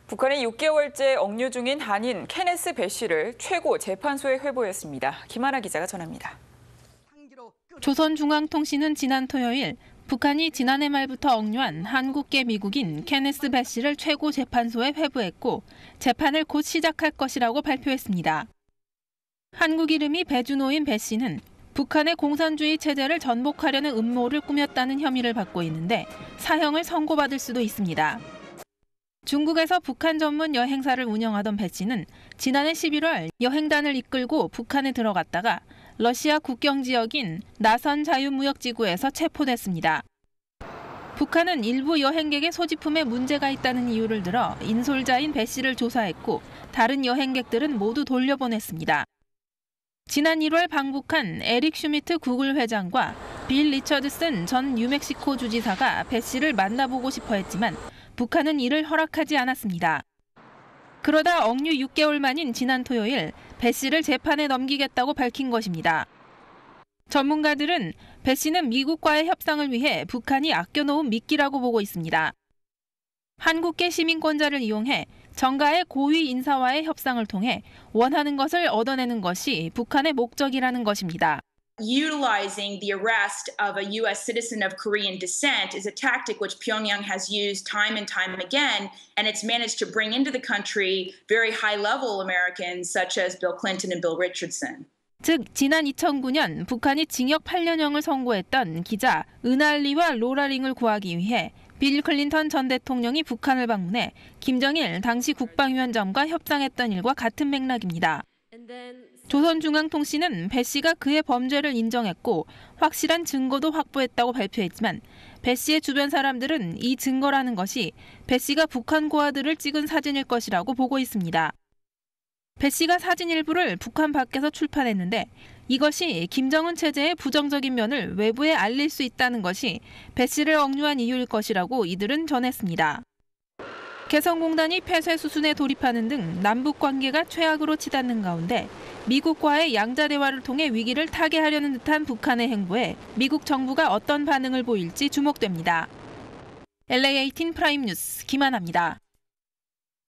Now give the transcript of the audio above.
북한이 6개월째 억류 중인 한인 케네스 배 씨를 최고 재판소에 회부했습니다. 김하나 기자가 전합니다. 조선중앙통신은 지난 토요일 북한이 지난해 말부터 억류한 한국계 미국인 케네스 배 씨를 최고 재판소에 회부했고 재판을 곧 시작할 것이라고 발표했습니다. 한국 이름이 배준호인 배 씨는 북한의 공산주의 체제를 전복하려는 음모를 꾸몄다는 혐의를 받고 있는데 사형을 선고받을 수도 있습니다. 중국에서 북한 전문 여행사를 운영하던 배 씨는 지난해 11월 여행단을 이끌고 북한에 들어갔다가 러시아 국경 지역인 나선 자유무역지구에서 체포됐습니다. 북한은 일부 여행객의 소지품에 문제가 있다는 이유를 들어 인솔자인 배 씨를 조사했고 다른 여행객들은 모두 돌려보냈습니다. 지난 1월 방북한 에릭 슈미트 구글 회장과 빌 리처드슨 전 뉴멕시코 주지사가 배 씨를 만나보고 싶어 했지만 북한은 이를 허락하지 않았습니다. 그러다 억류 6개월 만인 지난 토요일 배 씨를 재판에 넘기겠다고 밝힌 것입니다. 전문가들은 배 씨는 미국과의 협상을 위해 북한이 아껴놓은 미끼라고 보고 있습니다. 한국계 시민권자를 이용해 정가의 고위 인사와의 협상을 통해 원하는 것을 얻어내는 것이 북한의 목적이라는 것입니다. Utilizing the arrest of a U.S. citizen of Korean descent is a tactic which Pyongyang has used time and time again, and it's managed to bring into the country very high-level Americans such as Bill Clinton and Bill Richardson. 즉, 지난 2009년 북한이 징역 8년형을 선고했던 기자 은할리와 로라링을 구하기 위해 빌 클린턴 전 대통령이 북한을 방문해 김정일 당시 국방위원장과 협상했던 일과 같은 맥락입니다. 조선중앙통신은 배 씨가 그의 범죄를 인정했고 확실한 증거도 확보했다고 발표했지만 배 씨의 주변 사람들은 이 증거라는 것이 배 씨가 북한 고아들을 찍은 사진일 것이라고 보고 있습니다. 배 씨가 사진 일부를 북한 밖에서 출판했는데 이것이 김정은 체제의 부정적인 면을 외부에 알릴 수 있다는 것이 배 씨를 억류한 이유일 것이라고 이들은 전했습니다. 개성공단이 폐쇄 수순에 돌입하는 등 남북 관계가 최악으로 치닫는 가운데 미국과의 양자 대화를 통해 위기를 타개하려는 듯한 북한의 행보에 미국 정부가 어떤 반응을 보일지 주목됩니다. LA18 프라임 뉴스 김하나입니다.